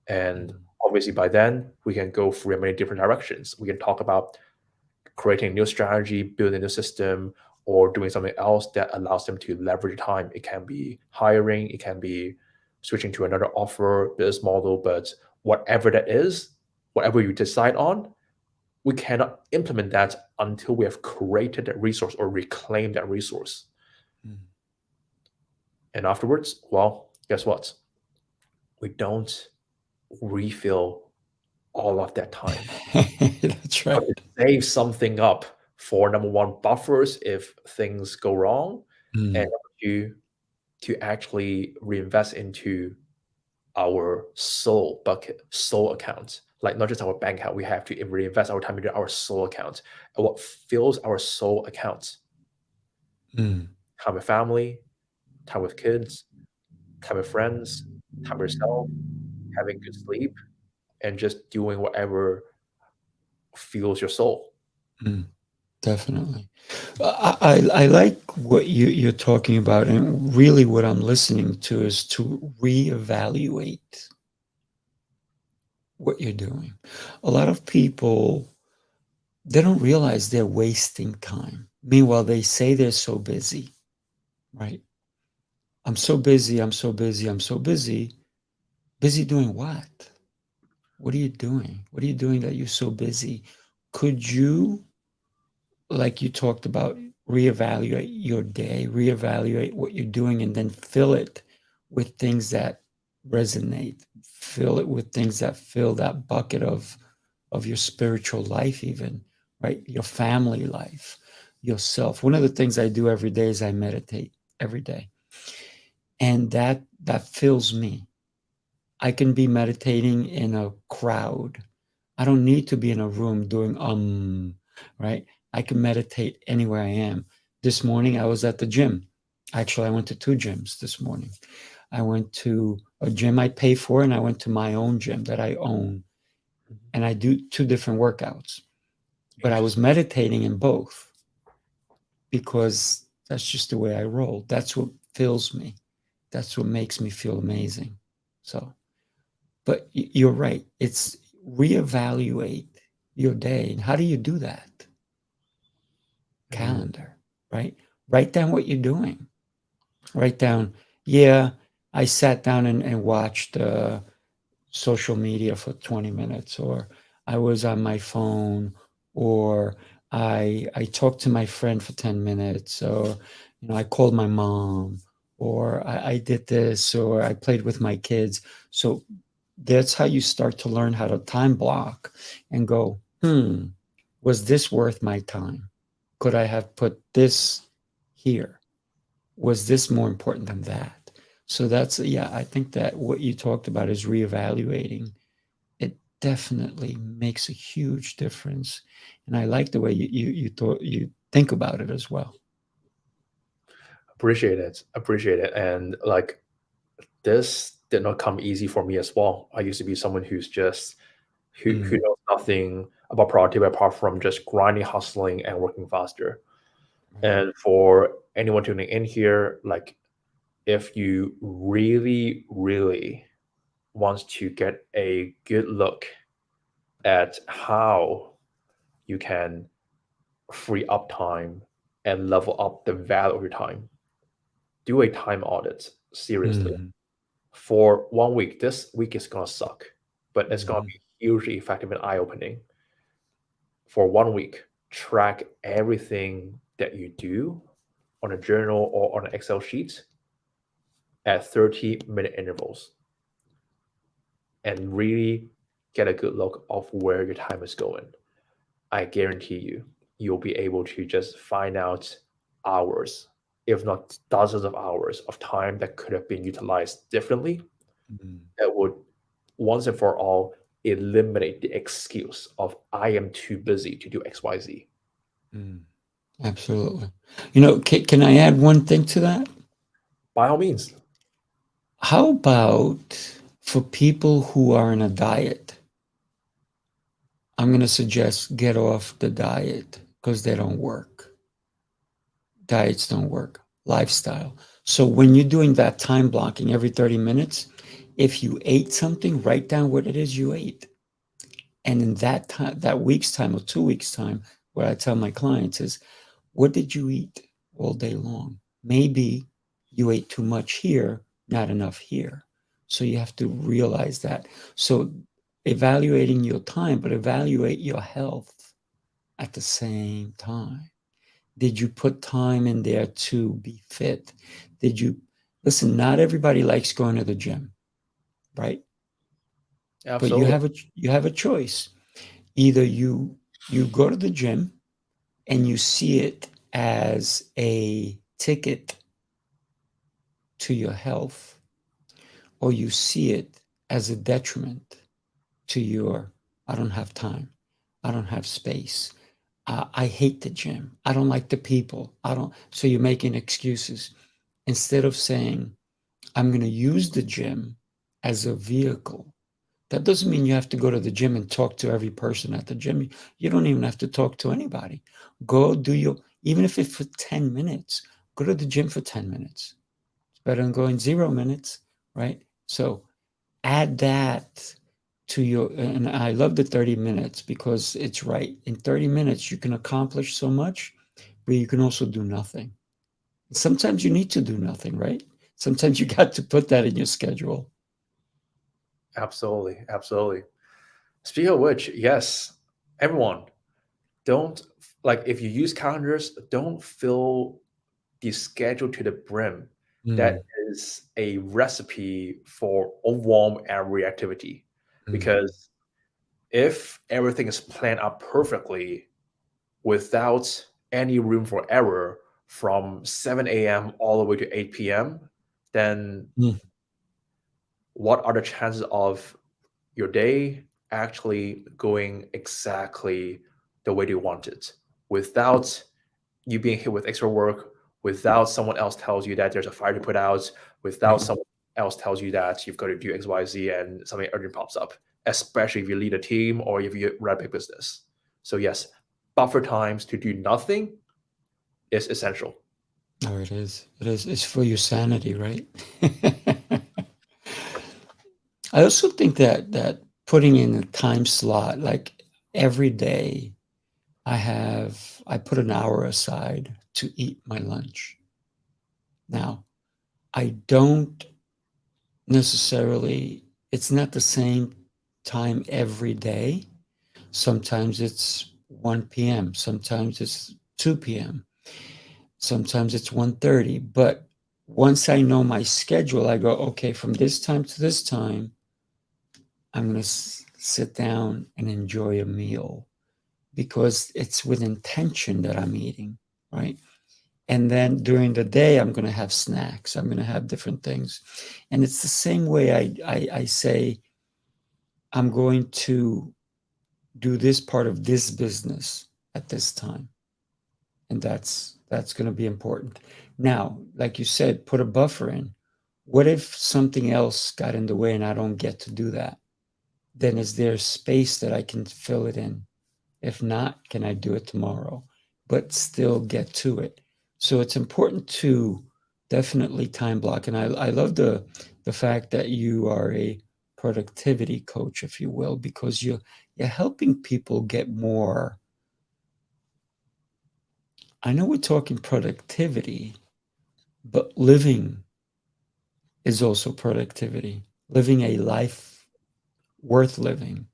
And obviously by then, we can go through many different directions. We can talk about creating a new strategy, building a new system, or doing something else that allows them to leverage time. It can be hiring, it can be switching to another offer, business model, but whatever that is, whatever you decide on, we cannot implement that until we have created that resource or reclaimed that resource. And afterwards, well, guess what? We don't refill all of that time. That's right. Save something up for number one, buffers if things go wrong, and number two, to actually reinvest into our soul bucket, soul account. Like not just our bank account, we have to reinvest our time into our soul account. And what fills our soul account? Time with family, time with kids, time with friends, time with yourself, having good sleep, and just doing whatever fuels your soul. Definitely. I like what you're talking about, and really what I'm listening to is to reevaluate what you're doing. A lot of people, they don't realize they're wasting time. Meanwhile, they say they're so busy, right? I'm so busy, I'm so busy, I'm so busy. Busy doing what? What are you doing? What are you doing that you're so busy? Could you, like you talked about, reevaluate your day, reevaluate what you're doing, and then fill it with things that resonate, fill it with things that fill that bucket of your spiritual life, even, right? Your family life, yourself. One of the things I do every day is I meditate every day. And that fills me. I can be meditating in a crowd. I don't need to be in a room doing right? I can meditate anywhere I am. This morning I was at the gym. Actually, I went to 2 gyms this morning. I went to a gym I pay for, and I went to my own gym that I own, and I do 2 different workouts. But I was meditating in both because that's just the way I roll. That's what fills me. That's what makes me feel amazing. So, but you're right. It's reevaluate your day. And how do you do that? Calendar, right? Write down what you're doing. Write down, yeah, I sat down and watched social media for 20 minutes, or I was on my phone, or I talked to my friend for 10 minutes, or I called my mom, or I did this, or I played with my kids. So that's how you start to learn how to time block and go, was this worth my time? Could I have put this here? Was this more important than that? So that's, yeah, I think that what you talked about is reevaluating. It definitely makes a huge difference. And I like the way you think about it as well. Appreciate it. And like, this did not come easy for me as well. I used to be someone who's just who knows nothing about productivity apart from just grinding, hustling, and working faster. And for anyone tuning in here, like, if you really, really wants to get a good look at how you can free up time and level up the value of your time, do a time audit, seriously. For 1 week, this week is gonna suck, but it's gonna be hugely effective and eye-opening. For 1 week, track everything that you do on a journal or on an Excel sheet at 30-minute intervals, and really get a good look of where your time is going. I guarantee you'll be able to just find out hours, if not dozens of hours of time that could have been utilized differently, that would once and for all eliminate the excuse of I am too busy to do XYZ. Absolutely. Can I add one thing to that? By all means. How about for people who are in a diet? I'm going to suggest get off the diet because they don't work. Diets don't work. Lifestyle. So when you're doing that time blocking every 30 minutes, if you ate something, write down what it is you ate. And in that time, that week's time or 2 weeks' time, what I tell my clients is, what did you eat all day long? Maybe you ate too much here, not enough here. So you have to realize that. So evaluating your time, but evaluate your health at the same time. Did you put time in there to be fit? Listen, not everybody likes going to the gym, right? Absolutely. But you have a choice. Either you go to the gym and you see it as a ticket to your health, or you see it as a detriment to I don't have time, I don't have space, I hate the gym, I don't like the people, so you're making excuses instead of saying, I'm going to use the gym as a vehicle. That doesn't mean you have to go to the gym and talk to every person at the gym. You don't even have to talk to anybody. Go even if it's for 10 minutes, go to the gym for 10 minutes. It's better than going 0 minutes, right? So add that to and I love the 30 minutes because it's right. In 30 minutes, you can accomplish so much, but you can also do nothing. Sometimes you need to do nothing, right? Sometimes you got to put that in your schedule. Absolutely. Speaking of which, yes, everyone, if you use calendars, don't fill the schedule to the brim that Mm, is a recipe for overwhelm and reactivity. mm, Because if everything is planned out perfectly without any room for error from 7 a.m. all the way to 8 p.m., then mm, what are the chances of your day actually going exactly the way you want it without you being hit with extra work, without someone else tells you that there's a fire to put out, without right. someone else tells you that you've got to do XYZ and something urgent pops up, especially if you lead a team or if you run a big business. So yes, buffer times to do nothing is essential. Oh, it is. It is. It's for your sanity, right? I also think that putting in a time slot, like every day, I put an hour aside to eat my lunch. Now, I don't necessarily, it's not the same time every day. Sometimes it's 1 p.m., sometimes it's 2 p.m., sometimes it's 1:30. But once I know my schedule, I go, okay, from this time to this time, I'm going to sit down and enjoy a meal because it's with intention that I'm eating, right? And then during the day, I'm going to have snacks. I'm going to have different things. And it's the same way I say, I'm going to do this part of this business at this time. And that's going to be important. Now, like you said, put a buffer in. What if something else got in the way and I don't get to do that? Then is there space that I can fill it in? If not, can I do it tomorrow? But still get to it. So it's important to definitely time block. And I love the fact that you are a productivity coach, if you will, because you're helping people get more. I know we're talking productivity, but living is also productivity. Living a life worth living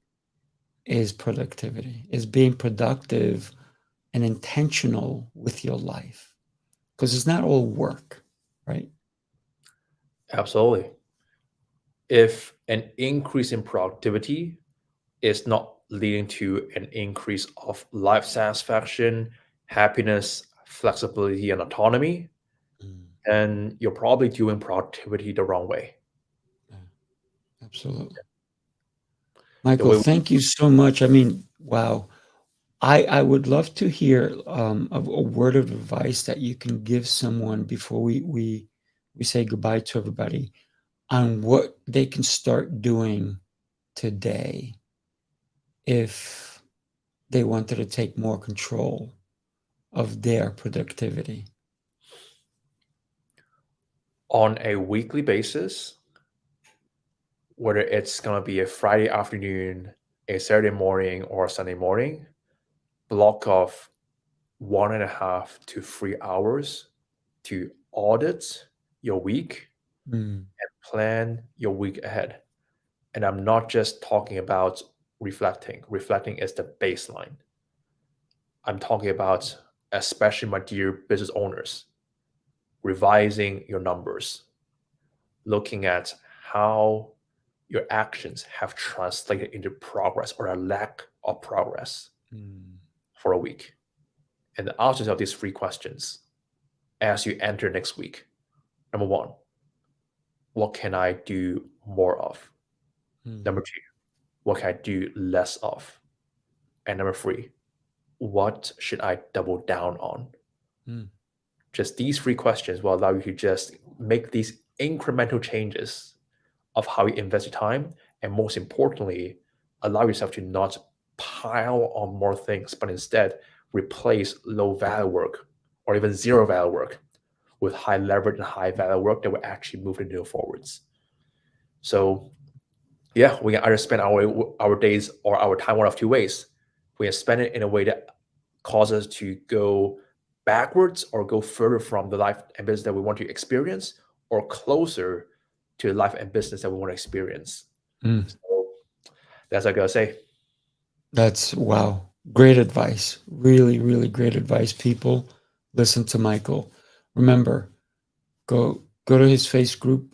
is productivity, is being productive and intentional with your life because it's not all work, right? Absolutely. If an increase in productivity is not leading to an increase of life satisfaction, happiness, flexibility, and autonomy, Mm, then you're probably doing productivity the wrong way. yeah, absolutely. The Michael, way thank you so much. I mean, wow. I would love to hear a word of advice that you can give someone before we say goodbye to everybody on what they can start doing today if they wanted to take more control of their productivity. on a weekly basis, whether it's going to be a Friday afternoon, a Saturday morning, or a Sunday morning, block of 1.5 to 3 hours to audit your week, Mm, plan your week ahead. And I'm not just talking about reflecting. Reflecting is the baseline. I'm talking about, especially my dear business owners, revising your numbers, looking at how your actions have translated into progress or a lack of progress mm, for a week. And the answers of these three questions as you enter next week. Number one, what can I do more of? mm, Number two, what can I do less of? And number three, what should I double down on? mm, Just these three questions will allow you to just make these incremental changes of how you invest your time. And most importantly, allow yourself to not pile on more things, but instead replace low value work or even zero value work with high leverage and high value work that will actually move the needle forwards. So yeah, we can either spend our days or our time one of two ways. We can spend it in a way that causes us to go backwards or go further from the life and business that we want to experience, or closer to the life and business that we want to experience. mm. So that's what I gotta say. That's wow. Great advice. Really, really great advice, people. Listen to Michael. Remember, go go to his face group,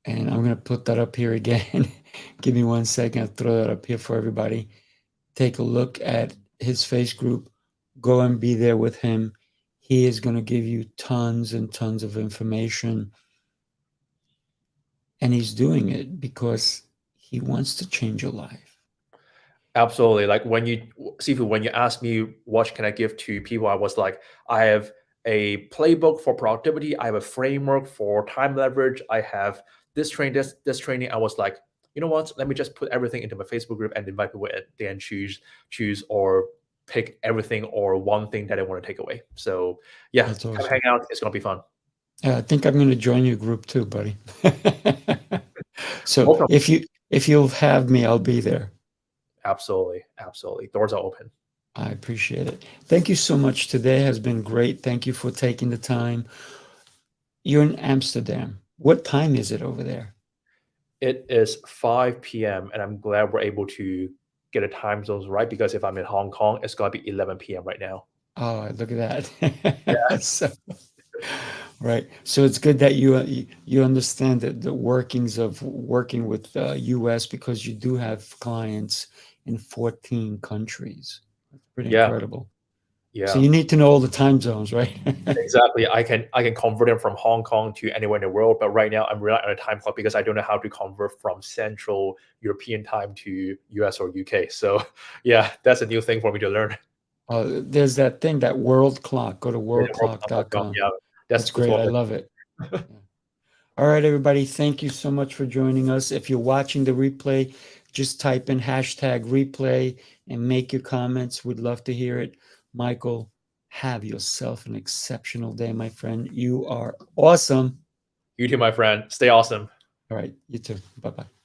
and I'm going to put that up here again. Give me 1 second. I'll throw that up here for everybody. Take a look at his face group. Go and be there with him. He is going to give you tons and tons of information. And he's doing it because he wants to change your life. Absolutely. Like when you asked me what can I give to people, I was like, I have a playbook for productivity. I have a framework for time leverage. I have this training. I was like, you know what? Let me just put everything into my Facebook group and invite people in there and choose or pick everything or one thing that I want to take away. So yeah, That's awesome. come hang out. It's gonna be fun. I think I'm going to join your group too, buddy. So if you'll have me, I'll be there. Absolutely. Doors are open. I appreciate it. Thank you so much. Today has been great. Thank you for taking the time. You're in Amsterdam. What time is it over there? It is 5 p.m. and I'm glad we're able to get the time zones right, because if I'm in Hong Kong, it's going to be 11 p.m. right now. Oh, look at that. Yeah. Right. So it's good that you understand the workings of working with US, because you do have clients in 14 countries. That's pretty incredible. Yeah. So you need to know all the time zones, right? Exactly. I can convert them from Hong Kong to anywhere in the world, but right now I'm relying on a time clock because I don't know how to convert from Central European time to US or UK. So yeah, that's a new thing for me to learn. There's that thing, that world clock. Go to worldclock.com. Yeah, that's great. I love it. Yeah. All right, everybody. Thank you so much for joining us. If you're watching the replay, just type in #replay and make your comments. We'd love to hear it. Michael, have yourself an exceptional day, my friend. You are awesome. You too, my friend. Stay awesome. All right. You too. Bye-bye.